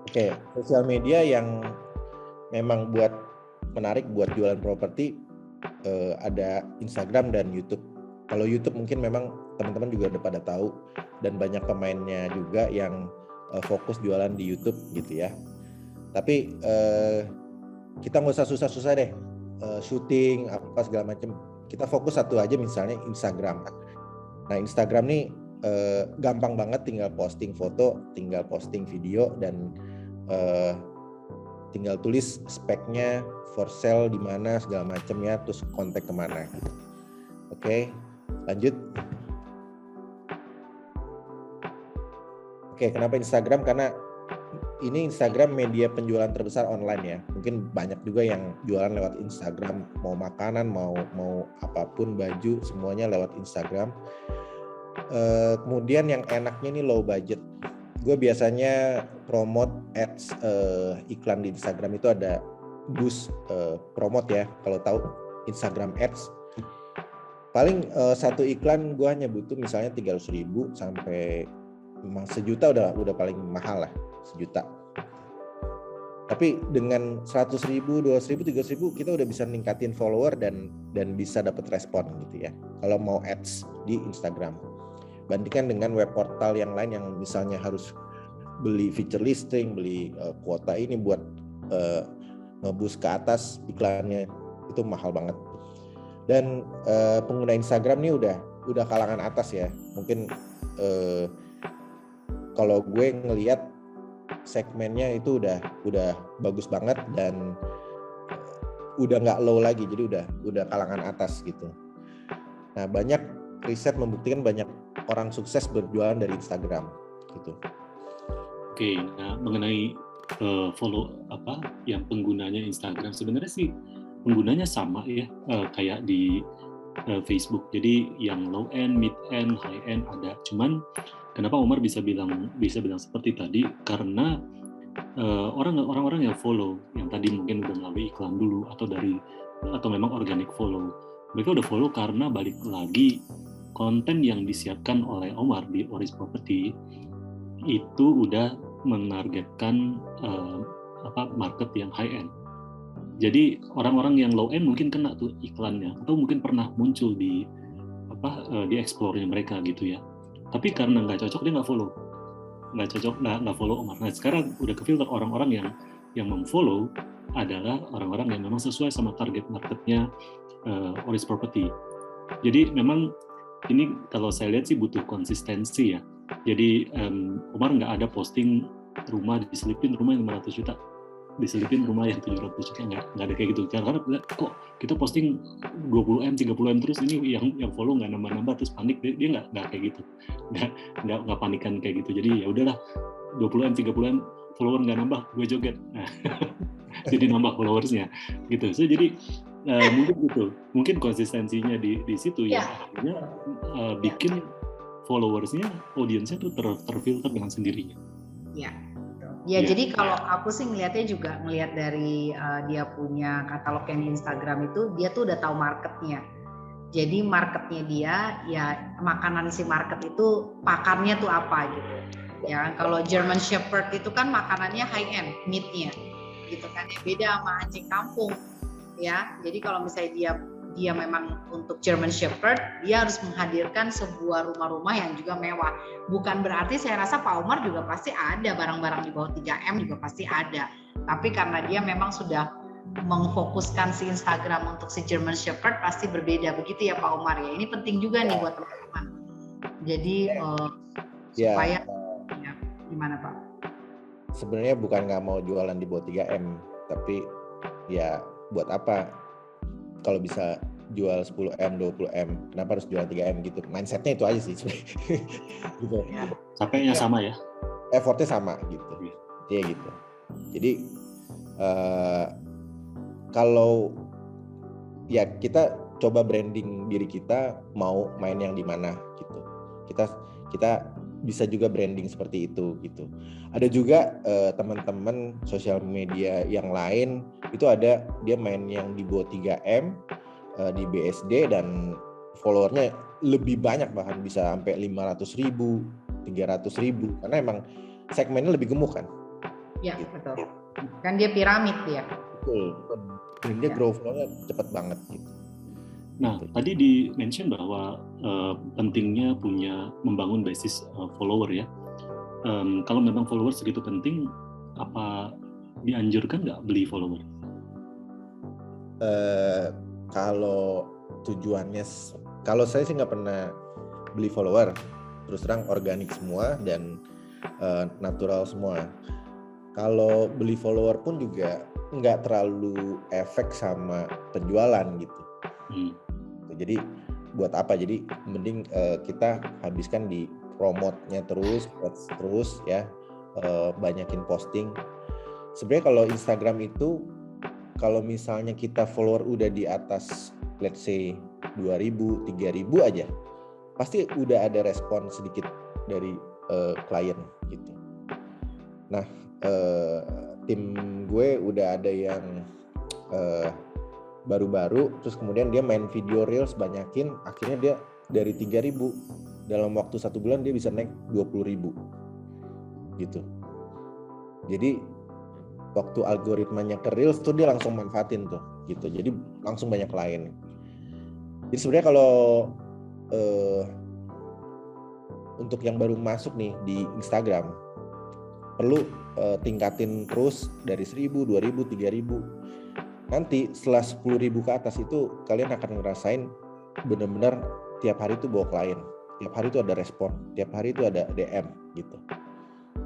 Oke, sosial media yang memang buat menarik buat jualan properti ada Instagram dan YouTube. Kalau YouTube mungkin memang teman-teman juga udah pada tahu dan banyak pemainnya juga yang fokus jualan di YouTube gitu ya. Tapi kita nggak usah susah-susah deh syuting apa segala macam. Kita fokus satu aja misalnya Instagram. Nah Instagram nih gampang banget, tinggal posting foto, tinggal posting video dan tinggal tulis speknya, for sale di mana segala macam ya, terus kontak kemana. Oke, lanjut. Oke, kenapa Instagram? Karena ini Instagram media penjualan terbesar online ya. Mungkin banyak juga yang jualan lewat Instagram, mau makanan, mau apapun, baju, semuanya lewat Instagram. Kemudian yang enaknya nih low budget. Gue biasanya promote ads iklan di Instagram itu ada boost promote ya. Kalau tahu Instagram ads, paling satu iklan gue hanya butuh misalnya 300.000 sampai sejuta udah paling mahal lah, sejuta. Tapi dengan 100.000, 200.000, 300.000 kita udah bisa ningkatin follower dan bisa dapat respon gitu ya. Kalau mau ads di Instagram. Bandingkan dengan web portal yang lain yang misalnya harus beli feature listing, beli kuota ini buat nge-boost ke atas iklannya, itu mahal banget. Dan pengguna Instagram nih udah kalangan atas ya. Mungkin kalau gue ngelihat segmennya itu udah bagus banget dan udah nggak low lagi, jadi udah kalangan atas gitu. Nah banyak riset membuktikan banyak orang sukses berjualan dari Instagram gitu. Oke, nah mengenai follow yang penggunanya Instagram, sebenarnya sih penggunanya sama ya, kayak di Facebook. Jadi yang low end, mid end, high end ada. Cuman kenapa Omar bisa bilang seperti tadi? Karena orang-orang yang follow, yang tadi mungkin udah melalui iklan dulu atau memang organic follow, mereka udah follow karena balik lagi konten yang disiapkan oleh Omar di Oris Property itu udah menargetkan market yang high end. Jadi orang-orang yang low end mungkin kena tuh iklannya, atau mungkin pernah muncul di explore-nya mereka gitu ya. Tapi karena nggak cocok dia nggak follow Omar. Nah sekarang udah kefilter orang-orang yang memfollow adalah orang-orang yang memang sesuai sama target marketnya Oris Property. Jadi memang ini kalau saya lihat sih butuh konsistensi ya. Jadi Omar nggak ada posting rumah diselipin rumah yang 500 juta, diselipin rumah yang 700 juta, nggak ada kayak gitu. Karena kok kita posting 20M, 30M terus, ini yang follow nggak nambah-nambah, terus panik. Dia nggak kayak gitu, nggak panikan kayak gitu. Jadi ya udahlah, 20M, 30M follower nggak nambah, gue joget. Nah, jadi nambah followersnya gitu. So jadi mungkin konsistensinya di situ ya, akhirnya bikin followersnya, audiensnya tuh terfilter dengan sendirinya. Ya, jadi kalau aku sih ngelihatnya juga ngelihat dari dia punya katalog yang di Instagram itu, dia tuh udah tahu marketnya. Jadi marketnya dia ya, makanan si market itu pakannya tuh apa gitu. Ya kalau German Shepherd itu kan makanannya high end, meatnya gitu kan, ya beda sama anjing kampung ya. Jadi kalau misalnya dia memang untuk German Shepherd, dia harus menghadirkan sebuah rumah-rumah yang juga mewah. Bukan berarti, saya rasa Pak Omar juga pasti ada barang-barang di bawah 3M juga pasti ada. Tapi karena dia memang sudah mengfokuskan si Instagram untuk si German Shepherd, pasti berbeda. Begitu ya Pak Omar ya. Ini penting juga nih buat teman-teman. Jadi supaya ya, gimana Pak? Sebenarnya bukan nggak mau jualan di bawah 3M, tapi ya buat apa kalau bisa jual 10M, 20M, kenapa harus jual 3M gitu. Mindsetnya itu aja sih gitu. Capeknya sama ya, effortnya sama gitu ya gitu. Jadi kalau ya kita coba branding diri kita mau main yang di mana gitu, kita bisa juga branding seperti itu gitu. Ada juga teman-teman sosial media yang lain itu ada dia main yang di bawah 3M di BSD dan followernya lebih banyak, bahkan bisa sampai 500.000, 300.000 karena emang segmennya lebih gemuk kan. Ya, betul. Kan dia piramid dia. Betul. Dan dia grow flow-nya cepet banget gitu. Nah, tadi di-mention bahwa pentingnya membangun basis follower ya. Kalau memang follower segitu penting, apa dianjurkan nggak beli follower? Kalau tujuannya, kalau saya sih nggak pernah beli follower, terus terang organik semua dan natural semua. Kalau beli follower pun juga nggak terlalu efek sama penjualan gitu. Jadi buat apa? Jadi mending kita habiskan di promote-nya terus ya, banyakin posting. Sebenarnya kalau Instagram itu, kalau misalnya kita follower udah di atas let's say 2.000, 3.000 aja, pasti udah ada respon sedikit dari klien gitu. Nah, tim gue udah ada yang baru-baru, terus kemudian dia main video reels banyakin, akhirnya dia dari 3.000 dalam waktu 1 bulan dia bisa naik 20.000 gitu. Jadi waktu algoritmanya ke reels tuh dia langsung manfaatin tuh gitu, jadi langsung banyak klien. Jadi sebenarnya kalau untuk yang baru masuk nih di Instagram, perlu tingkatin terus dari 1.000, 2.000, 3.000. Nanti setelah 10.000 ke atas itu kalian akan ngerasain benar-benar tiap hari itu bawa klien, tiap hari itu ada respon, tiap hari itu ada DM gitu.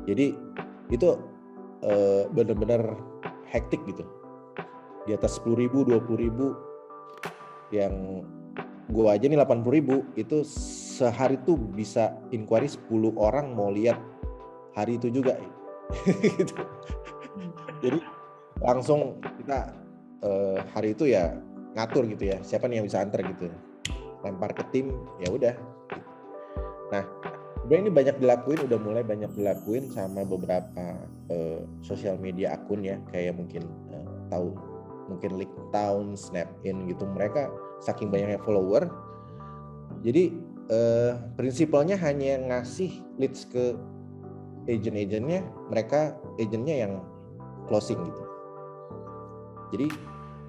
Jadi itu benar-benar hektik gitu. Di atas 10.000, 20.000, yang gue aja nih 80.000 itu sehari tuh bisa inquiry 10 orang mau lihat hari itu juga gitu. Jadi langsung kita hari itu ya ngatur gitu ya, siapa nih yang bisa antar gitu, lempar ke tim, ya udah. Nah, sebenarnya ini udah mulai banyak dilakuin sama beberapa sosial media akun ya, kayak mungkin mungkin Linktown, Snapin gitu. Mereka saking banyaknya follower, jadi prinsipalnya hanya ngasih leads ke agent-agentnya, mereka agentnya yang closing gitu. Jadi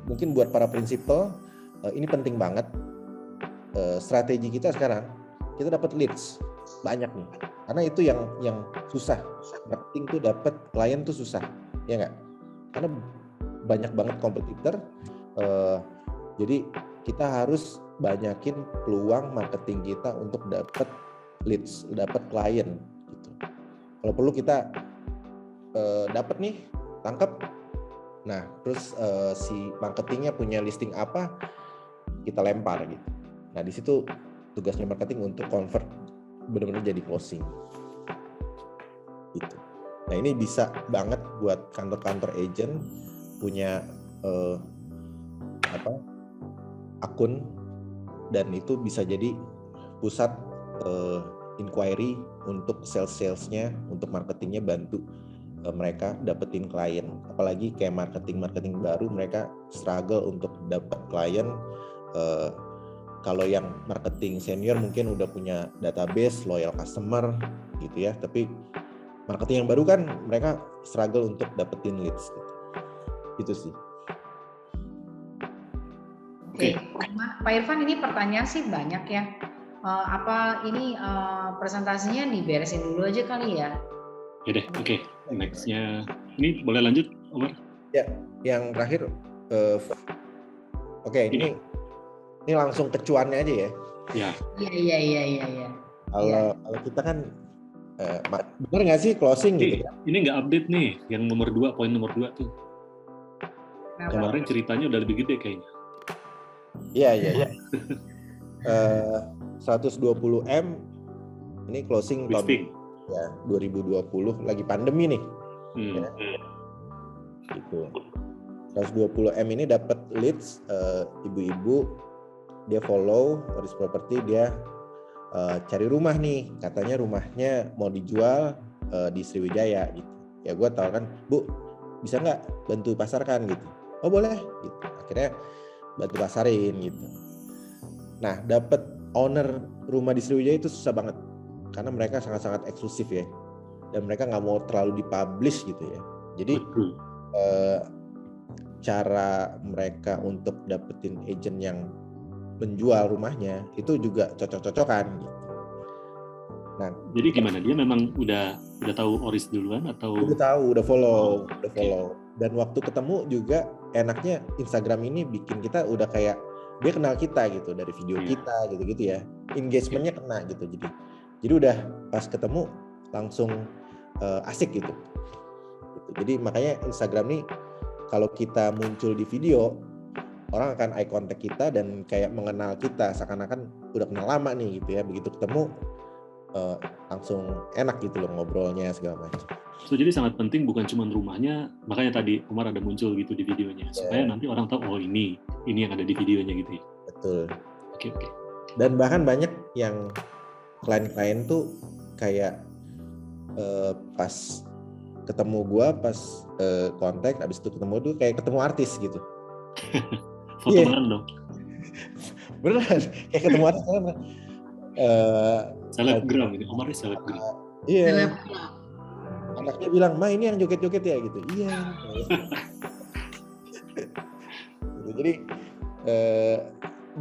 mungkin buat para prinsipal ini penting banget. Strategi kita sekarang, kita dapat leads banyak nih, karena itu yang susah. Marketing tuh dapat klien tuh susah, ya nggak? Karena banyak banget kompetitor. Jadi kita harus banyakin peluang marketing kita untuk dapat leads, dapat klien gitu. Kalau perlu kita dapat nih, tangkap. Nah, terus si marketingnya punya listing apa, kita lempar gitu. Nah, di situ tugasnya marketing untuk convert benar-benar jadi closing. Gitu. Nah, ini bisa banget buat kantor-kantor agent punya akun, dan itu bisa jadi pusat inquiry untuk salesnya, untuk marketingnya, bantu mereka dapetin klien. Apalagi kayak marketing baru, mereka struggle untuk dapat klien. Kalau yang marketing senior mungkin udah punya database loyal customer gitu ya, tapi marketing yang baru kan mereka struggle untuk dapetin leads gitu. Itu sih. Oke. Pak Irfan, ini pertanyaan sih banyak ya. Presentasinya diberesin dulu aja kali ya? Ya deh, oke. Next-nya, ini boleh lanjut, Omar? Ya, yang terakhir, ini langsung ke cuannya aja ya. Ya. Iya. Kalau kita kan, benar nggak sih closing gitu? Ini nggak update nih, yang poin nomor 2 tuh. Kemarin ceritanya udah lebih gede kayaknya. Iya. 120M ini closing listing. Ya, 2020 lagi pandemi nih. Ya. Gitu. 120M ini dapat leads, ibu-ibu, dia follow Oris Property, dia cari rumah nih, katanya rumahnya mau dijual di Sriwijaya gitu. Ya gue tahu kan, Bu, bisa nggak bantu pasarkan gitu? Oh boleh gitu. Akhirnya bantu pasarin gitu. Nah, dapat owner rumah di Sriwijaya itu susah banget, karena mereka sangat-sangat eksklusif ya, dan mereka nggak mau terlalu dipublish gitu ya. Jadi cara mereka untuk dapetin agent yang menjual rumahnya itu juga cocok-cocokan gitu. Nah, jadi gimana? Dia memang udah tahu Oris duluan atau? Udah tahu, udah follow. Dan waktu ketemu juga enaknya Instagram ini bikin kita udah kayak dia kenal kita gitu dari video kita gitu-gitu ya. Engagementnya kena gitu. Jadi udah pas ketemu langsung asik gitu. Jadi makanya Instagram nih kalau kita muncul di video, orang akan eye contact kita dan kayak mengenal kita seakan-akan udah kenal lama nih gitu ya. Begitu ketemu langsung enak gitu loh ngobrolnya segala macam. So jadi sangat penting bukan cuma rumahnya, makanya tadi Umar ada muncul gitu di videonya supaya nanti orang tahu oh ini yang ada di videonya gitu ya. Betul. Oke. Dan bahkan banyak yang klien-klien tuh kayak pas ketemu gua pas kontak abis itu ketemu tuh kayak ketemu artis gitu. Foto bareng dong. Beneran kayak ketemu artis kan. Selebgram ini, Omar ini selebgram. Iya. Anaknya bilang, "Ma ini yang joget-joget ya?" gitu. Iya.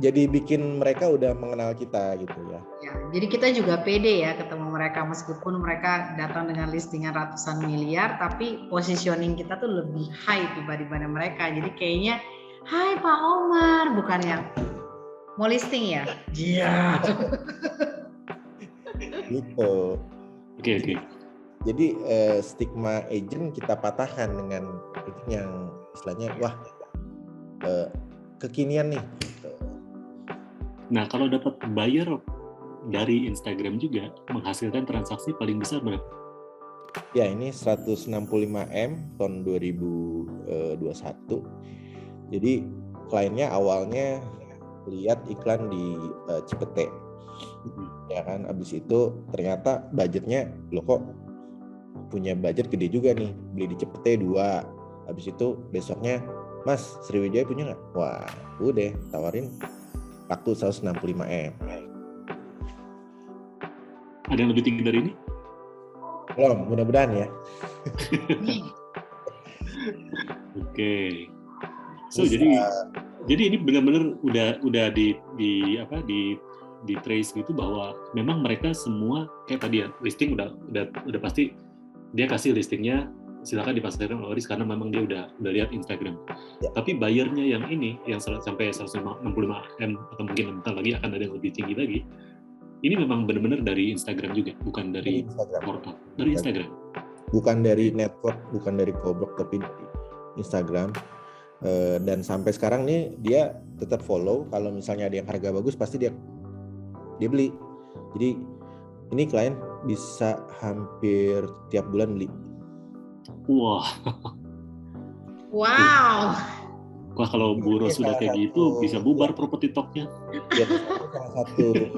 Jadi bikin mereka udah mengenal kita gitu ya. Jadi kita juga pede ya ketemu mereka meskipun mereka datang dengan listingan ratusan miliar, tapi positioning kita tuh lebih high dibanding mereka. Jadi kayaknya, "Hai Pak Omar," bukan yang mau listing ya? Iya. Gitu. Oke. Jadi stigma agent kita patahkan dengan itu yang istilahnya kekinian nih. Nah kalau dapat buyer dari Instagram juga menghasilkan transaksi paling besar berapa? Ya ini 165M tahun 2021. Jadi kliennya awalnya lihat iklan di Cipete. Ya kan, abis itu ternyata budgetnya loh kok punya budget gede juga nih, beli di Cipete 2. Abis itu besoknya, "Mas, Sriwijaya punya nggak?" Wah, udah tawarin laku 165M. Ada yang lebih tinggi dari ini? Belum, mudah-mudahan ya. Oke. So jadi ini benar-benar udah di trace gitu bahwa memang mereka semua kayak tadi ya, listing udah pasti dia kasih listingnya silakan dipasarkan oleh Oris karena memang dia udah lihat Instagram. Ya. Tapi bayarnya yang ini yang sampai 165M atau mungkin bentar lagi akan ada yang lebih tinggi lagi. Ini memang benar-benar dari Instagram juga, bukan dari portal. Dari Instagram. Bukan dari network, bukan dari Kobrok, tapi dari Instagram. Dan sampai sekarang nih dia tetap follow. Kalau misalnya ada yang harga bagus pasti dia beli. Jadi ini klien bisa hampir tiap bulan beli. Wah. Wow. Wah kalau Bu Ros sudah kayak gitu bisa bubar properti talknya. Ya, salah satu.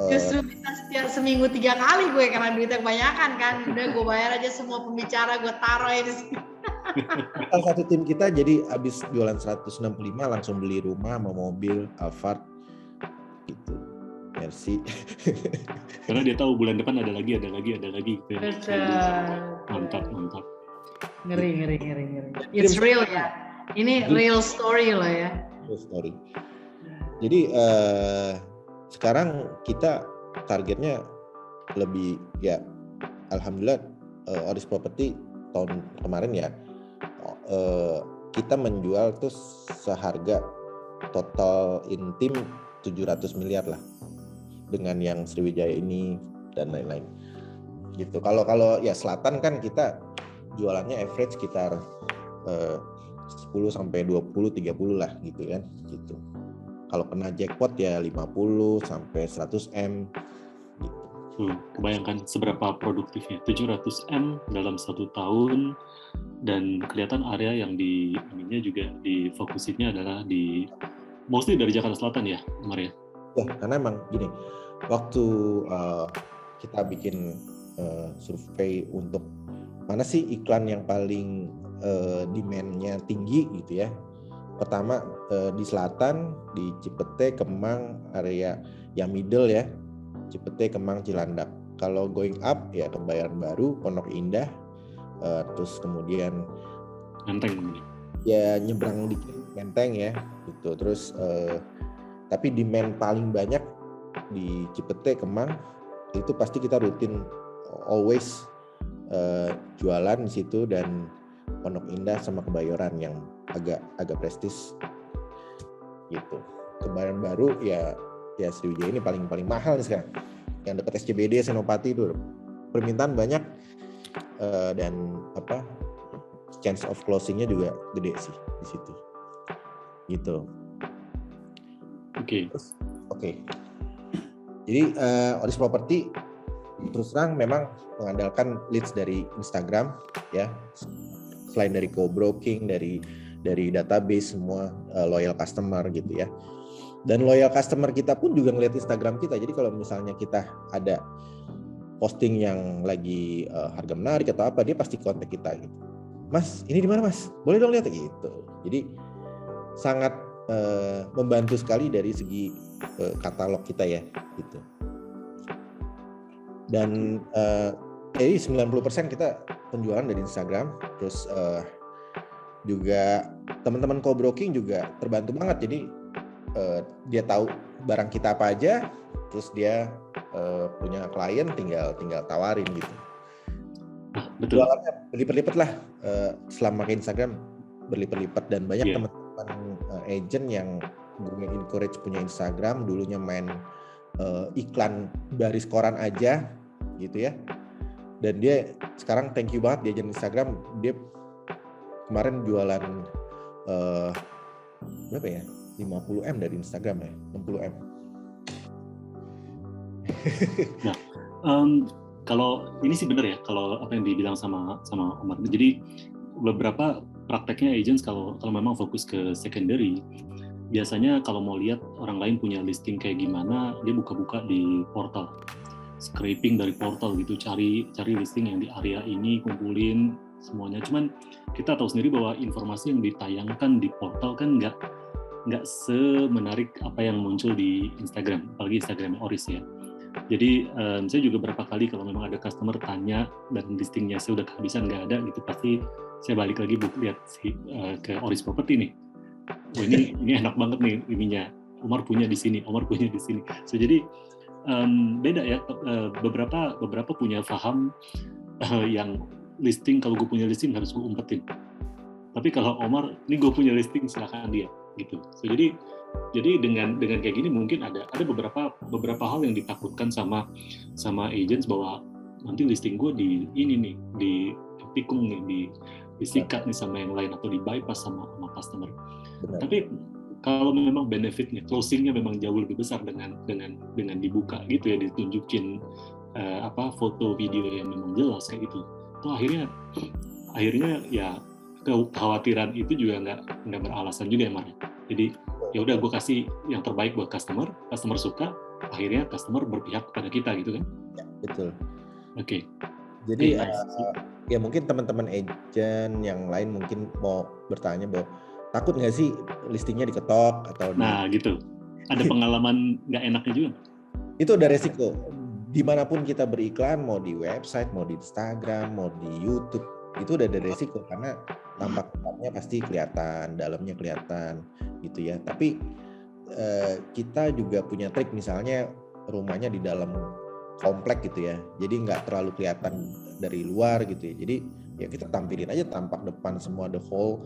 Justru bisa setiap seminggu 3 kali gue karena duitnya kebanyakan kan. Udah gue bayar aja semua pembicara gue taruh di sini. Salah satu tim kita jadi abis jualan 165 langsung beli rumah sama mobil Alphard gitu. Merci. Karena dia tahu bulan depan ada lagi gitu ya. Mantap. Ngeri. It's real ya. Ini real story loh ya. Real story. Jadi sekarang kita targetnya lebih ya, alhamdulillah Oris Property tahun kemarin ya kita menjual tuh seharga total intim 700 miliar lah dengan yang Sriwijaya ini dan lain-lain gitu. Kalau ya selatan kan kita jualannya average sekitar 10 sampai 20 30 lah gitu kan gitu. Kalau kena jackpot ya 50 sampai 100M gitu. Kebayangkan seberapa produktifnya 700M dalam 1 tahun dan kelihatan area yang ininya juga difokusinnya adalah di mostly dari Jakarta Selatan ya, Umar ya? Ya, karena emang gini, waktu kita bikin survei untuk mana sih iklan yang paling demand-nya tinggi gitu ya. Pertama di selatan, di Cipete, Kemang, area yang middle ya, Cipete, Kemang, Cilandak. Kalau going up ya Kebayoran Baru, Pondok Indah, terus kemudian Menteng. Ya nyebrang dikit Menteng ya gitu. Terus tapi demand paling banyak di Cipete, Kemang itu pasti kita rutin always jualan di situ, dan Pondok Indah sama Kebayoran yang agak prestis gitu. Kebayoran Baru ya Sriwijaya ini paling mahal nih sekarang. Yang dekat SCBD Senopati itu permintaan banyak dan chance of closing-nya juga gede sih di situ. Gitu. Oke. Jadi Oris Property terus terang memang mengandalkan leads dari Instagram ya. Selain dari co-broking, dari database semua loyal customer gitu ya. Dan loyal customer kita pun juga ngeliat Instagram kita. Jadi kalau misalnya kita ada posting yang lagi harga menarik atau apa, dia pasti kontak kita gitu. Mas, ini di mana Mas? Boleh dong lihat gitu. Jadi sangat membantu sekali dari segi katalog kita ya gitu. Dan jadi 90% kita penjualan dari Instagram. Terus juga teman-teman co-broking juga terbantu banget. Jadi dia tahu barang kita apa aja, terus dia punya klien tinggal tawarin gitu. Betul. Jualannya berlipat-lipat lah selama pakai Instagram, berlipat-lipat, dan banyak teman-teman agent yang gue encourage punya Instagram, dulunya main iklan baris koran aja gitu ya, dan dia sekarang thank you banget dia agent Instagram. Dia kemarin jualan berapa ya, 50M dari Instagram ya, 60M. Nah, kalau ini sih benar ya, kalau apa yang dibilang sama Omar. Jadi beberapa prakteknya agents kalau memang fokus ke secondary, biasanya kalau mau lihat orang lain punya listing kayak gimana, dia buka-buka di portal, scraping dari portal gitu, cari listing yang di area ini, kumpulin semuanya. Cuman kita tahu sendiri bahwa informasi yang ditayangkan di portal kan nggak semenarik apa yang muncul di Instagram, apalagi Instagram Oris ya. Jadi saya juga beberapa kali kalau memang ada customer tanya dan listingnya saya udah kehabisan, nggak ada gitu, pasti saya balik lagi lihat ke Oris Property nih. Oh, ini enak banget nih ininya. Omar punya di sini, Omar punya di sini. So, jadi beda ya. Beberapa punya paham yang listing, kalau gue punya listing harus gue umpetin. Tapi kalau Omar, ini gue punya listing, silakan dia gitu. So, jadi dengan kayak gini mungkin ada beberapa hal yang ditakutkan sama agents, bahwa nanti listing gue di ini nih, ditikung nih, disikat nih sama yang lain, atau di bypass sama customer. Benar. Tapi kalau memang benefitnya, closingnya memang jauh lebih besar dengan dibuka gitu ya, ditunjukin foto video yang memang jelas kayak gitu. Itu akhirnya ya kekhawatiran itu juga nggak beralasan juga ya, Mar. Jadi ya udah, gue kasih yang terbaik buat customer suka, akhirnya customer berpihak kepada kita gitu kan? Ya, betul. Oke. Jadi ya mungkin teman-teman agent yang lain mungkin mau bertanya bahwa takut nggak sih listingnya diketok atau gitu. Ada pengalaman nggak enaknya juga? Itu udah resiko. Dimanapun kita beriklan, mau di website, mau di Instagram, mau di YouTube, itu udah ada resiko karena tampak-tampaknya pasti kelihatan, dalamnya kelihatan gitu ya. Tapi kita juga punya trik, misalnya rumahnya di dalam komplek gitu ya, jadi nggak terlalu kelihatan dari luar gitu ya. Jadi ya kita tampilin aja tampak depan semua, the whole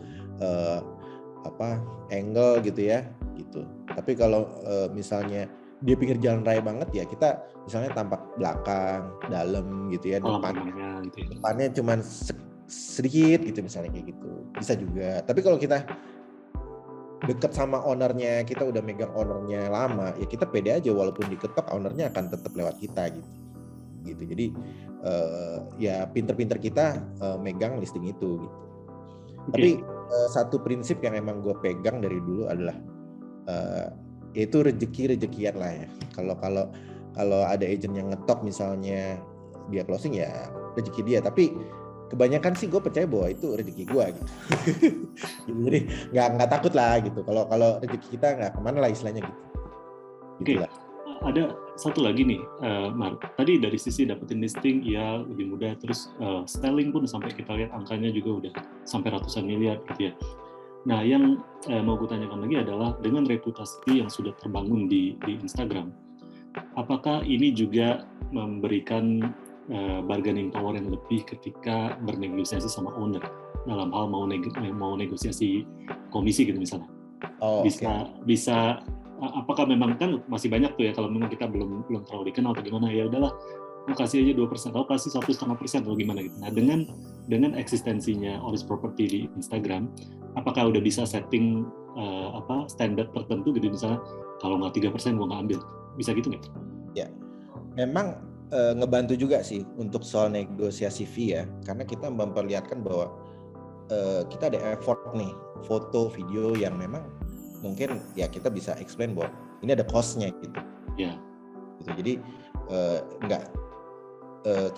angle gitu ya gitu. Tapi kalau misalnya dia pinggir jalan raya banget ya, kita misalnya tampak belakang, dalam gitu ya, depannya cuman sedikit gitu misalnya, kayak gitu bisa juga. Tapi kalau kita deket sama ownernya, kita udah megang ownernya lama, ya kita pede aja, walaupun diketok ownernya akan tetap lewat kita gitu. Jadi ya pinter-pinter kita megang listing itu gitu. Tapi satu prinsip yang emang gue pegang dari dulu adalah yaitu rezekian lah ya. Kalau ada agent yang ngetok misalnya dia closing, ya rezeki dia. Tapi kebanyakan sih gue percaya bahwa itu rezeki gue gitu. Jadi nggak takut lah gitu. Kalau rezeki kita nggak kemana lah istilahnya gitu. Oke. satu lagi nih, Mar. Tadi dari sisi dapetin listing, ya lebih mudah. Terus styling pun sampai kita lihat angkanya juga udah sampai ratusan miliar gitu ya. Nah, yang mau gue tanyakan lagi adalah dengan reputasi yang sudah terbangun di Instagram, apakah ini juga memberikan bargaining power yang lebih ketika bernegosiasi sama owner dalam hal mau negosiasi komisi gitu misalnya? Bisa apakah memang kan masih banyak tuh ya, kalau memang kita belum terlalu dikenal atau gimana, ya udahlah aku kasih aja 2%, atau kasih 1,5% atau gimana gitu. Nah, dengan eksistensinya Oris Property di Instagram, apakah udah bisa setting standar tertentu gitu, misalnya kalau nggak 3% gue nggak ambil, bisa gitu nggak? Ya, memang ngebantu juga sih untuk soal negosiasi fee ya, karena kita memperlihatkan bahwa kita ada effort nih, foto, video yang memang mungkin ya kita bisa explain bahwa ini ada cost-nya gitu. Ya. Gitu. Jadi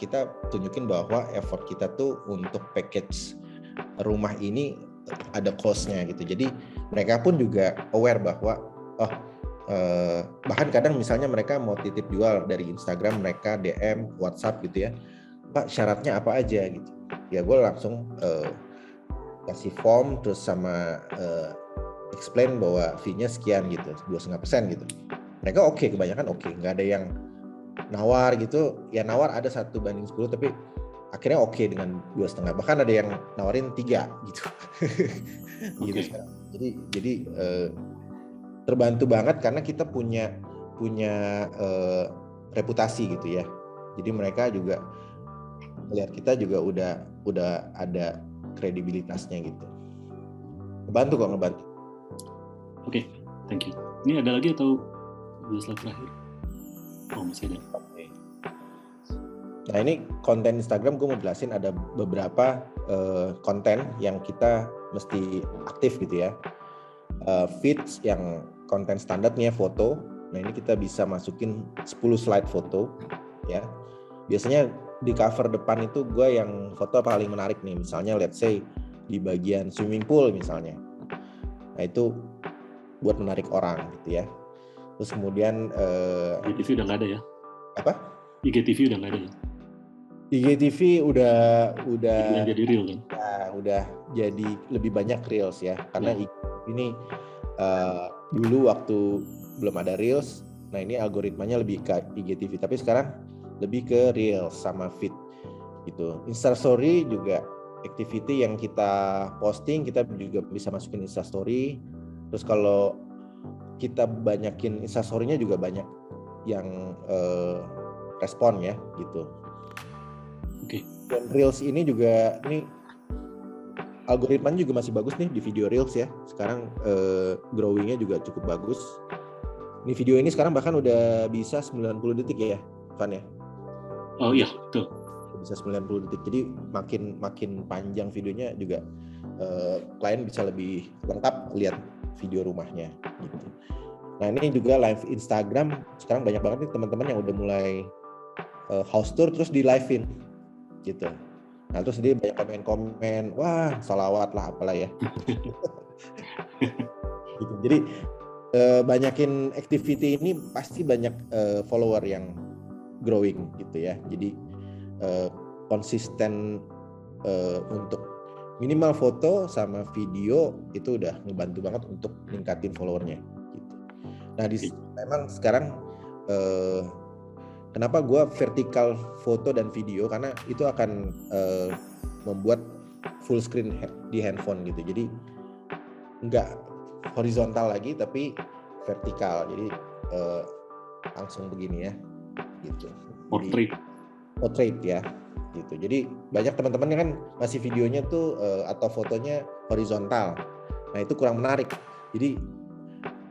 kita tunjukin bahwa effort kita tuh untuk package rumah ini ada cost-nya gitu. Jadi mereka pun juga aware bahwa bahkan kadang misalnya mereka mau titip jual dari Instagram, mereka DM, WhatsApp gitu ya, Pak syaratnya apa aja gitu. Ya gue langsung kasih form terus sama explain bahwa fee-nya sekian gitu, 2,5% gitu. Mereka oke, kebanyakan oke, nggak ada yang nawar gitu. Ya nawar ada 1:10, tapi akhirnya oke dengan 2,5. Bahkan ada yang nawarin 3 gitu. Gitu sekarang. Jadi terbantu banget karena kita punya reputasi gitu ya. Jadi mereka juga lihat kita juga udah ada kredibilitasnya gitu. Ngebantu. Oke, thank you. Ini ada lagi atau udah slide terakhir? Oh, masih ada. Oke. Nah ini konten Instagram gue mau jelasin, ada beberapa konten yang kita mesti aktif gitu ya. Feeds yang konten standarnya foto. Nah ini kita bisa masukin 10 slide foto ya. Biasanya di cover depan itu gue yang foto paling menarik nih, misalnya let's say di bagian swimming pool misalnya. Nah itu buat menarik orang gitu ya. Terus kemudian IGTV udah nggak ada ya? Apa? IGTV udah nggak ada ya? IGTV udah jadi real kan? Ya, udah jadi lebih banyak reels ya, karena ini dulu waktu belum ada reels, nah ini algoritmanya lebih ke IGTV, tapi sekarang lebih ke reels sama feed gitu. Instastory juga activity yang kita posting, kita juga bisa masukin Instastory. Terus kalau kita banyakin Instastory-nya juga banyak yang respon ya gitu. Oke. Dan reels ini juga nih algoritmanya juga masih bagus nih di video reels ya. Sekarang growing-nya juga cukup bagus. Ini video ini sekarang bahkan udah bisa 90 detik ya, Van ya? Oh iya, betul. Bisa 90 detik. Jadi makin panjang videonya juga klien bisa lebih lengkap lihat video rumahnya gitu. Nah, ini juga live Instagram. Sekarang banyak banget nih teman-teman yang udah mulai house tour terus di live-in gitu. Nah, terus dia banyak komen-komen, wah salawat lah apalah ya. Gitu. Jadi banyakin activity ini pasti banyak follower yang growing gitu ya. Jadi konsisten untuk minimal foto sama video itu udah ngebantu banget untuk ningkatin followernya gitu. Nah memang sekarang kenapa gue vertikal foto dan video, karena itu akan membuat full screen di handphone gitu. Jadi nggak horizontal lagi tapi vertikal. Jadi langsung begini ya gitu. Portrait ya gitu. Jadi banyak teman-teman yang kan masih videonya tuh atau fotonya horizontal. Nah itu kurang menarik. Jadi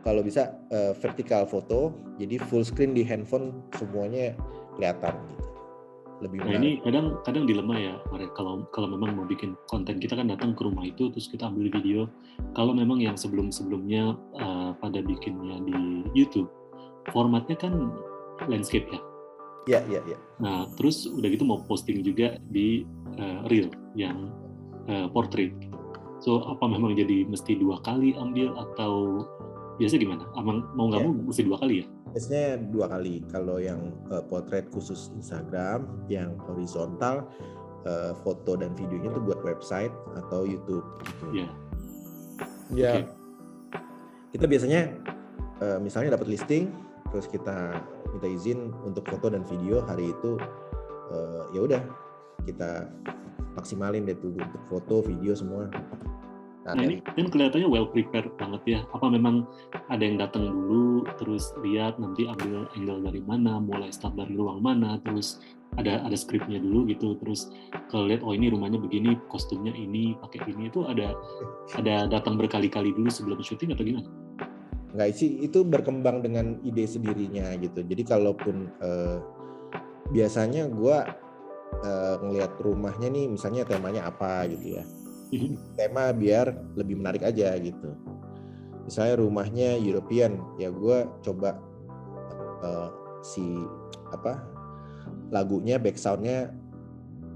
kalau bisa vertikal foto, jadi full screen di handphone semuanya kelihatan gitu. Lebih menarik. Nah ini kadang dilema ya, kalau memang mau bikin konten, kita kan datang ke rumah itu terus kita ambil video. Kalau memang yang sebelumnya pada bikinnya di YouTube, formatnya kan landscape ya. Iya. Nah terus udah gitu mau posting juga di reel yang portrait. So apa memang jadi mesti 2 kali ambil, atau biasa gimana? Amang mau nggak mau mesti 2 kali ya? Biasanya 2 kali. Kalau yang potret khusus Instagram, yang horizontal foto dan videonya itu buat website atau YouTube gitu. Iya. Ya. Oke. Kita biasanya misalnya dapat listing, terus kita minta izin untuk foto dan video hari itu, ya udah kita maksimalin deh tuh untuk foto, video semua. Nah ini kan kelihatannya well prepared banget ya. Apa memang ada yang datang dulu, terus lihat nanti ambil angle dari mana, mulai start dari ruang mana, terus ada skripnya dulu gitu, terus kalau lihat oh ini rumahnya begini, kostumnya ini, pakai ini, itu ada datang berkali-kali dulu sebelum syuting atau gimana? Enggak sih, itu berkembang dengan ide sendirinya gitu. Jadi kalaupun biasanya gue ngelihat rumahnya nih, misalnya temanya apa gitu ya. Tema biar lebih menarik aja gitu. Misalnya rumahnya European, ya gue coba lagunya, backsoundnya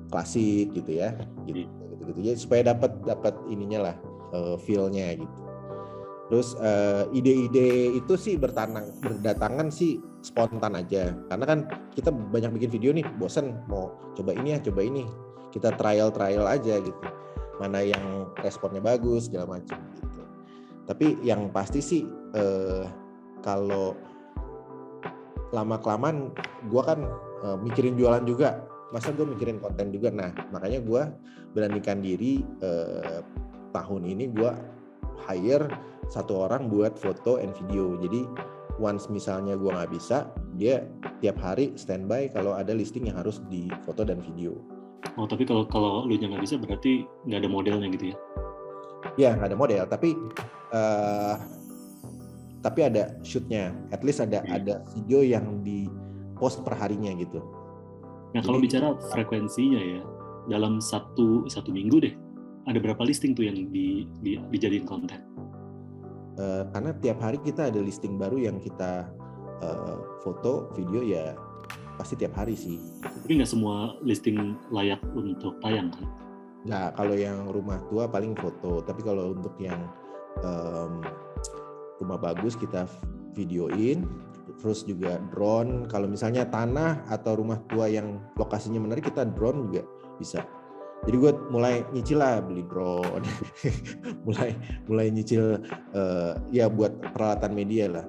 klasik gitu ya, gitu. Jadi supaya dapat ininya lah, feel-nya gitu. Terus ide-ide itu sih berdatangan sih spontan aja, karena kan kita banyak bikin video nih, bosan mau coba ini ya, coba ini, kita trial aja gitu. Mana yang responnya bagus segala macam gitu. Tapi yang pasti sih kalau lama-kelamaan gue kan mikirin jualan juga, masa gue mikirin konten juga. Nah makanya gue beranikan diri tahun ini gue hire 1 orang buat foto and video. Jadi once misalnya gue nggak bisa, dia tiap hari standby kalau ada listing yang harus di foto dan video. Oh tapi kalau lu nggak bisa berarti nggak ada modelnya gitu ya? Ya nggak ada model, tapi ada shootnya, at least ada video yang di post per harinya gitu. Nah kalau bicara frekuensinya ya, dalam satu minggu deh, ada berapa listing tuh yang dijadiin konten? Karena tiap hari kita ada listing baru yang kita foto, video ya pasti tiap hari sih. Tapi nggak semua listing layak untuk tayang kan? Nggak, kalau yang rumah tua paling foto, tapi kalau untuk yang rumah bagus kita videoin, terus juga drone. Kalau misalnya tanah atau rumah tua yang lokasinya menarik, kita drone juga bisa. Jadi gue mulai nyicil lah beli drone, mulai nyicil ya buat peralatan media lah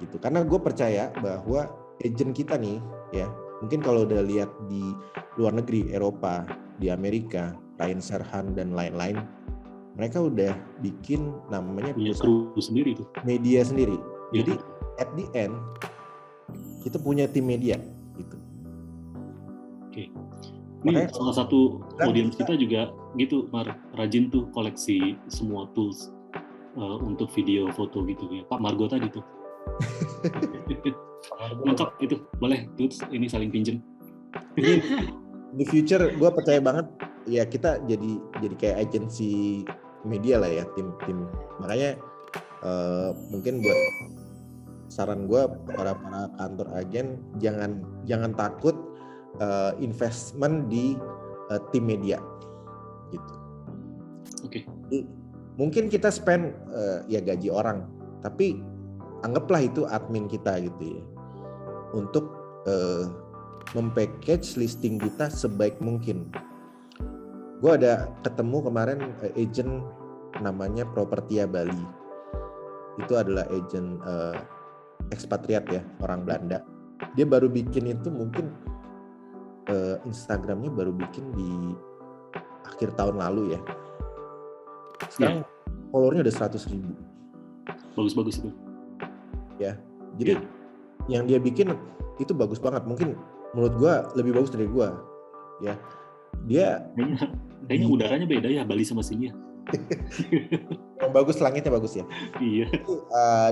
gitu. Karena gue percaya bahwa agent kita nih ya, mungkin kalau udah lihat di luar negeri, Eropa, di Amerika, Ryan Serhant dan lain-lain, mereka udah bikin namanya perusahaan sendiri tuh, media sendiri. Ya. Jadi at the end kita punya tim media gitu. Oke. Ini salah satu audiens kita juga gitu, rajin tuh koleksi semua tools untuk video, foto gitu ya. Pak Margo tadi tuh. Lengkap itu, boleh tools ini saling pinjem. Ini di future gue percaya banget ya, kita jadi kayak agensi media lah ya, tim. Makanya mungkin buat saran gue para kantor agen, jangan takut investment di tim media gitu. Oke. Mungkin kita spend ya gaji orang, tapi anggaplah itu admin kita gitu ya, untuk mempackage listing kita sebaik mungkin. Gue ada ketemu kemarin agent namanya Propertia Bali. Itu adalah agent ekspatriat ya, orang Belanda. Dia baru bikin itu mungkin Instagramnya baru bikin di akhir tahun lalu ya. Sekarang followernya udah 100.000. Bagus-bagus itu. Ya, jadi yang dia bikin itu bagus banget. Mungkin menurut gua lebih bagus dari gua. Ya, dia kayaknya udaranya beda ya Bali sama sini ya. Yang bagus langitnya bagus ya. Iya.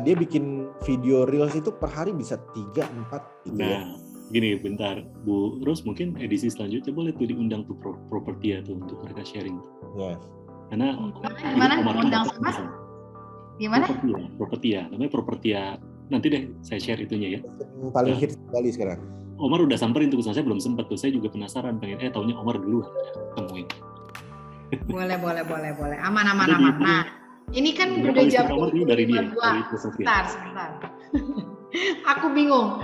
Dia bikin video reels itu per hari bisa 3-4 gitu ya. Gini bentar, Bu Ros mungkin edisi selanjutnya boleh tuh diundang tuh Propertia tuh untuk mereka sharing. Ya. Karena undang sama? Gimana? Propertia, namanya Propertia. Nanti deh saya share itunya ya. Paling hits Bali sekarang. Omar udah samperin tuh, saya belum sempat tuh. Saya juga penasaran, pengen taunya Omar duluan temuin. Boleh. Aman. Nah, Ini kan Berapa udah listing jam nomor ini dari dia, 22. dari Sofia. Sebentar. Aku bingung.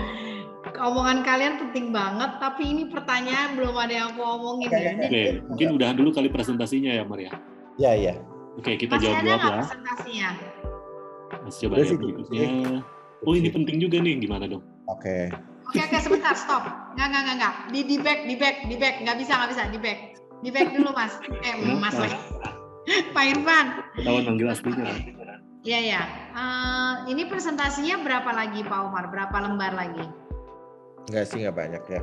Omongan kalian penting banget, tapi ini pertanyaan belum ada yang aku omongin. Oke, mungkin udahan dulu kali presentasinya ya, Maria. Ya. Oke, kita Masih ada jawab nggak ya. presentasinya? Mas coba Udah lihat sih, berikutnya. Oh, ini penting juga nih, gimana dong? Oke. Oke, sebentar, stop. Nggak. Di back. Nggak bisa, di back. Di back dulu, Mas. Mas lagi. Pak Irfan. Ketahuan manggil aslinya kan? Iya. Ini presentasinya berapa lagi, Pak Umar? Berapa lembar lagi? Enggak sih, nggak banyak ya.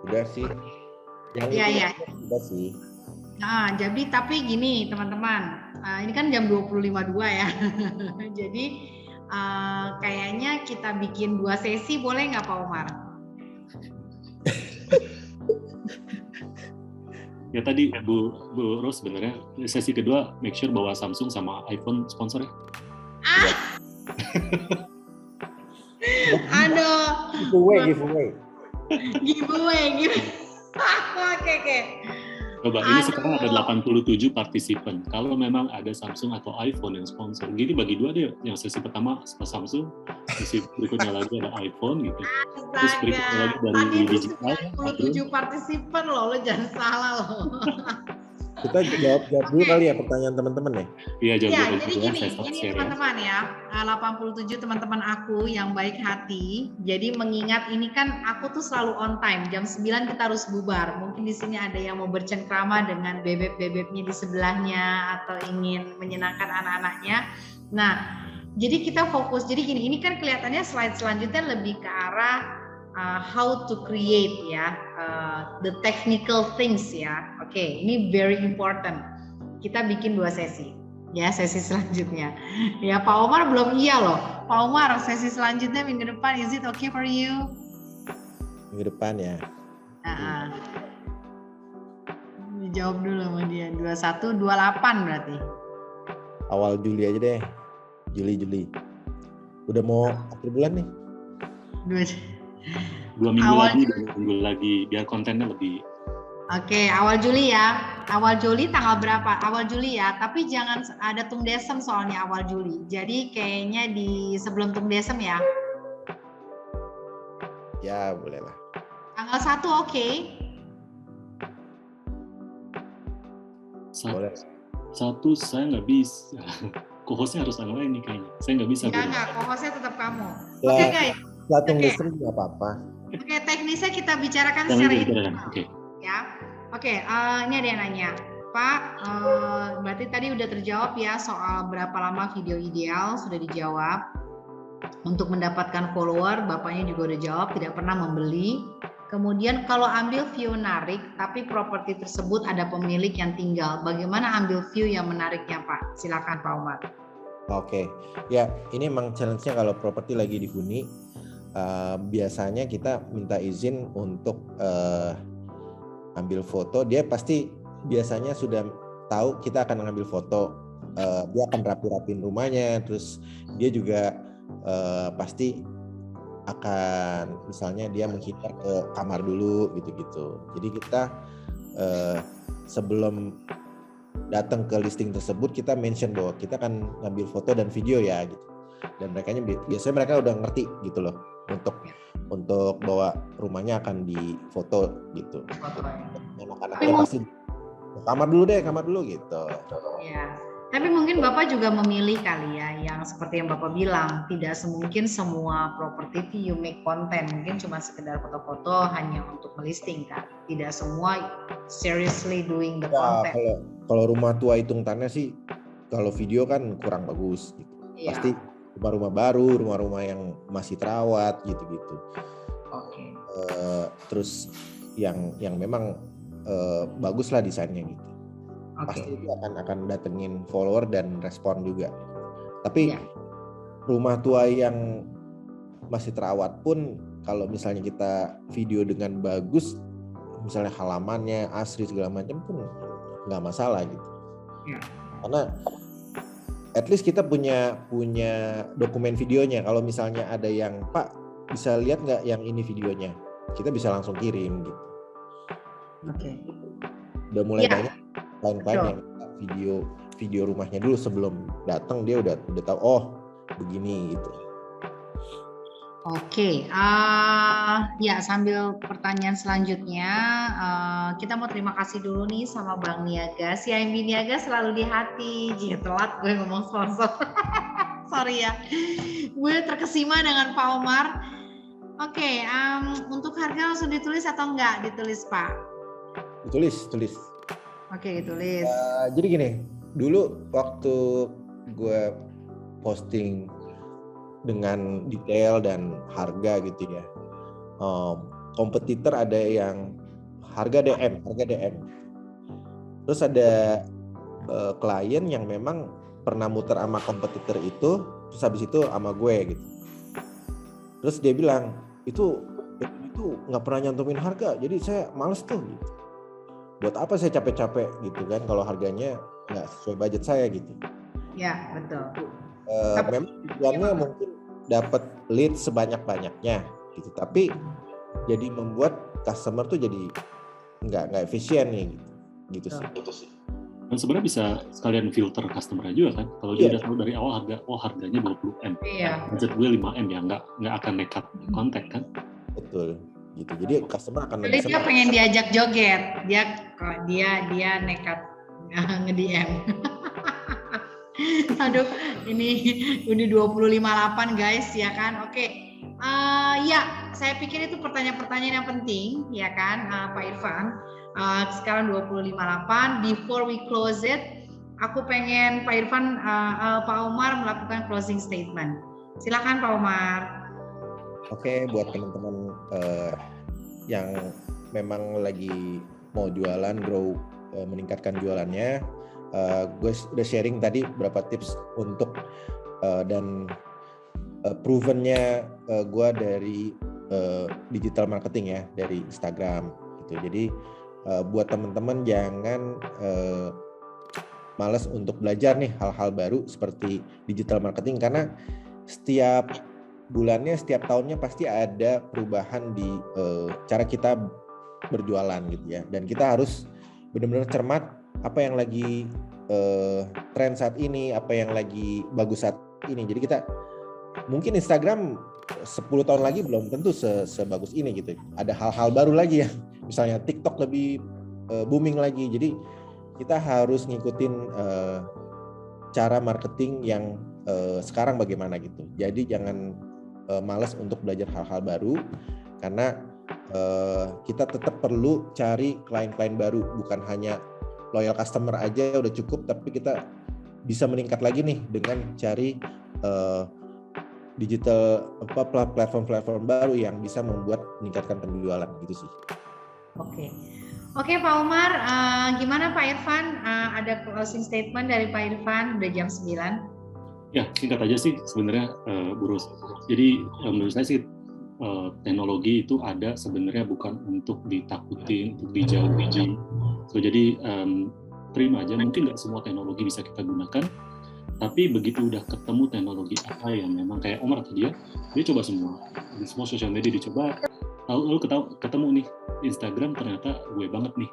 Udah sih. Yang Iya. Udah sih. Nah, jadi tapi gini teman-teman, ini kan jam 20.52 ya. Jadi kayaknya kita bikin 2 sesi, boleh nggak Pak Umar? Ya tadi Bu Rose sebenarnya sesi kedua make sure bahwa Samsung sama iPhone sponsor ya. Aduh. Giveaway. Oke. Coba ini sekarang ada 87 partisipan. Kalau memang ada Samsung atau iPhone yang sponsor, gini bagi dua deh. Yang sesi pertama Samsung, sesi berikutnya lagi ada iPhone gitu. Terus berikutnya lagi dari digital. 97 partisipan loh, lo jangan salah loh. Kita jawab dulu kali ya pertanyaan teman-teman ya. Iya, jawab jadi gini teman-teman ya. 87 teman-teman aku yang baik hati. Jadi mengingat ini kan aku tuh selalu on time. Jam 9 kita harus bubar. Mungkin di sini ada yang mau bercengkrama dengan bebek-bebeknya di sebelahnya atau ingin menyenangkan anak-anaknya. Nah, jadi kita fokus. Jadi gini, ini kan kelihatannya slide selanjutnya lebih ke arah how to create ya, the technical things ya. Oke, ini very important. Kita bikin 2 sesi. Ya, sesi selanjutnya. Ya, Pak Omar belum iya loh. Pak Omar, sesi selanjutnya minggu depan, is it okay for you? Minggu depan ya. Jawab dulu sama dia. 21, 28 berarti. Awal Juli aja deh. Juli. Udah mau akhir bulan nih. 2 minggu lagi biar kontennya lebih. Oke, awal Juli ya. Awal Juli tanggal berapa? Awal Juli ya. Tapi jangan ada Tungdesem soalnya awal Juli. Jadi kayaknya di sebelum Tungdesem ya. Ya, boleh lah. Tanggal 1 oke. Boleh. 1 saya nggak bisa. Co-hostnya harus orang lain nih kayaknya. Saya nggak bisa. Enggak. Co-hostnya tetap kamu. Ya, Oke guys. Tungdesem nggak apa-apa. Oke, teknisnya kita bicarakan secara individual. Oke. Ya. Oke, ini ada yang nanya. Pak, berarti tadi udah terjawab ya soal berapa lama video ideal, sudah dijawab. Untuk mendapatkan follower, Bapaknya juga udah jawab, tidak pernah membeli. Kemudian kalau ambil view menarik, tapi properti tersebut ada pemilik yang tinggal, bagaimana ambil view yang menariknya Pak? Silakan Pak Umar. Oke, ya ini emang challenge-nya kalau properti lagi dihuni. Biasanya kita minta izin untuk ambil foto. Dia pasti biasanya sudah tahu kita akan ngambil foto. Dia akan rapi-rapin rumahnya, terus dia juga pasti akan misalnya dia menghindar ke kamar dulu gitu-gitu. Jadi kita sebelum datang ke listing tersebut kita mention bahwa kita akan ngambil foto dan video ya gitu. Dan biasanya mereka udah ngerti gitu loh untuk bahwa rumahnya akan difoto gitu. Anak-anaknya pasti kamar dulu gitu. Ya. Tapi mungkin Bapak juga memilih kali ya yang seperti yang Bapak bilang, tidak semungkin semua properti you make konten, mungkin cuma sekedar foto-foto hanya untuk melisting kan. Tidak semua seriously doing the content. Kalau rumah tua hitung-hitungannya sih kalau video kan kurang bagus gitu. Ya. Pasti rumah-rumah baru, rumah-rumah yang masih terawat gitu-gitu. Oke. Terus yang memang bagus lah desainnya gitu. Okay. Pasti dia akan datengin follower dan respon juga. Tapi rumah tua yang masih terawat pun kalau misalnya kita video dengan bagus, misalnya halamannya asri segala macam pun nggak masalah gitu. Karena at least kita punya dokumen videonya. Kalau misalnya ada yang Pak bisa lihat nggak yang ini videonya, kita bisa langsung kirim gitu. Oke. Udah mulai banyak klien-klien yang video video rumahnya dulu sebelum datang, dia udah tahu oh begini gitu. Oke, ya sambil pertanyaan selanjutnya, kita mau terima kasih dulu nih sama Bang Niaga. Si Aimbi Niaga selalu di hati. Jika telat gue ngomong sponsor. Sorry ya, gue terkesima dengan Pak Omar. Oke, untuk harga langsung ditulis atau enggak ditulis Pak? Ditulis. Oke, ditulis. Jadi gini, dulu waktu gue posting dengan detail dan harga gitu ya, kompetitor ada yang harga DM, terus ada klien yang memang pernah muter sama kompetitor itu, terus habis itu sama gue gitu, terus dia bilang itu nggak pernah nyantumin harga, jadi saya males tuh gitu. Buat apa saya capek-capek gitu kan kalau harganya nggak sesuai budget saya gitu. Ya, betul. Memang tujuannya mungkin dapat lead sebanyak-banyaknya gitu, tapi jadi membuat customer tuh jadi nggak efisien nih gitu sih. Dan sebenarnya bisa sekalian filter customer juga kan, kalau dia udah tahu dari awal harganya 20M, budget gue 5M ya, nggak akan nekat kontak kan. Betul gitu, jadi customer akan jadi dia pengen diajak joget, dia nekat nge-DM. Aduh, ini udah 25.8 guys ya kan. Oke. Ya, saya pikir itu pertanyaan-pertanyaan yang penting ya kan, Pak Irfan. Sekarang 25.8. Before we close it, aku pengen Pak Irfan, Pak Omar melakukan closing statement. Silakan Pak Omar. Oke, buat teman-teman yang memang lagi mau jualan, grow, meningkatkan jualannya. Gue udah sharing tadi beberapa tips untuk dan provennya gue dari digital marketing ya, dari Instagram gitu. Jadi buat teman-teman jangan malas untuk belajar nih hal-hal baru seperti digital marketing, karena setiap bulannya, setiap tahunnya pasti ada perubahan di cara kita berjualan gitu ya, dan kita harus benar-benar cermat apa yang lagi tren saat ini, apa yang lagi bagus saat ini. Jadi kita mungkin Instagram 10 tahun lagi belum tentu sebagus ini gitu. Ada hal-hal baru lagi ya. Misalnya TikTok lebih booming lagi. Jadi kita harus ngikutin cara marketing yang sekarang bagaimana gitu. Jadi jangan malas untuk belajar hal-hal baru, karena kita tetap perlu cari klien-klien baru, bukan hanya loyal customer aja udah cukup, tapi kita bisa meningkat lagi nih dengan cari digital platform baru yang bisa membuat meningkatkan penjualan gitu sih. Oke Pak Omar, gimana Pak Irfan? Ada closing statement dari Pak Irfan, udah jam 9. Ya, singkat aja sih sebenarnya Bu Ros. Jadi menurut saya sih teknologi itu ada sebenarnya bukan untuk ditakutin, untuk dijauhi. So, jadi terima aja, mungkin nggak semua teknologi bisa kita gunakan, tapi begitu udah ketemu teknologi apa yang memang kayak Omar tadi ya, dia coba semua, di semua sosial media dicoba, lalu ketemu nih Instagram ternyata gue banget nih,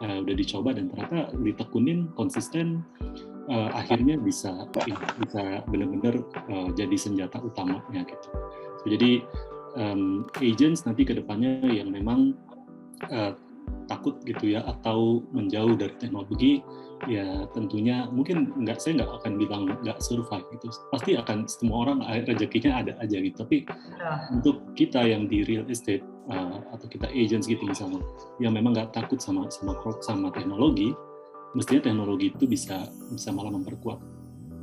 udah dicoba dan ternyata ditekunin konsisten, akhirnya bisa benar-benar jadi senjata utamanya gitu. So, jadi agents nanti kedepannya yang memang takut gitu ya atau menjauh dari teknologi, ya tentunya mungkin saya nggak akan bilang nggak survive gitu, pasti akan semua orang rezekinya ada aja gitu, tapi untuk kita yang di real estate atau kita agents gitu misalnya yang memang nggak takut sama teknologi, mestinya teknologi itu bisa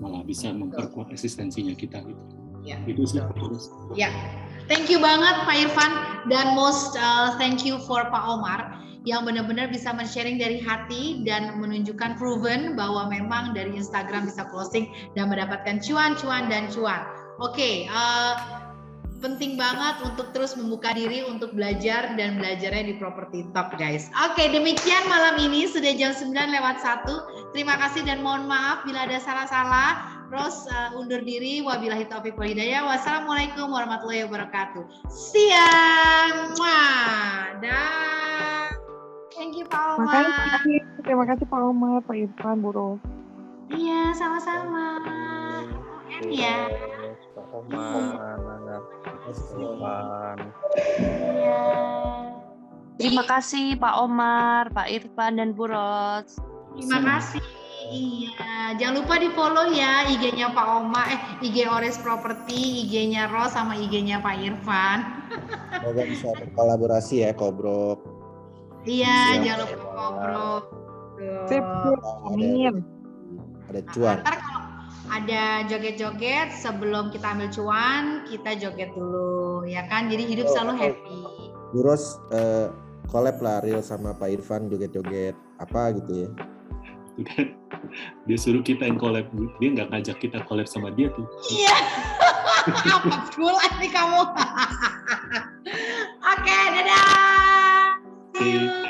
malah bisa memperkuat eksistensinya kita gitu. Ya, itu sih. Ya, thank you banget Pak Irfan, dan most thank you for Pak Omar yang benar-benar bisa men-sharing dari hati dan menunjukkan proven bahwa memang dari Instagram bisa closing dan mendapatkan cuan. Oke, penting banget untuk terus membuka diri untuk belajar dan belajarnya di Property Talk guys. Oke, demikian malam ini sudah jam 9:01. Terima kasih dan mohon maaf bila ada salah-salah. Ros undur diri, wabillahi taufiq wal hidayah. Wassalamualaikum warahmatullahi wabarakatuh. Siang. Thank you Pak Omar. Terima kasih Pak Omar, Pak Irfan, Bu Ros. Iya. sama-sama. Ya. Pak Omar. Iya. Terima kasih Pak Omar, Pak Irfan, dan Bu Ros. Terima kasih. Iya, jangan lupa di-follow ya IG-nya Pak Omar, IG Ores Property, IG-nya Ros sama IG-nya Pak Irfan. Semoga bisa berkolaborasi ya, Kobrok. Iya, jangan lupa ngobrol. Sip, amin. Ada cuan. Ntar kalau ada joget-joget sebelum kita ambil cuan, kita joget dulu, ya kan? Jadi hidup selalu happy. Bu Ros collab lah Real sama Pak Irfan joget-joget apa gitu ya. Dia suruh kita yang collab, dia nggak ngajak kita collab sama dia tuh. Iya. Apa bulan nih kamu? Oke, dadah. See you.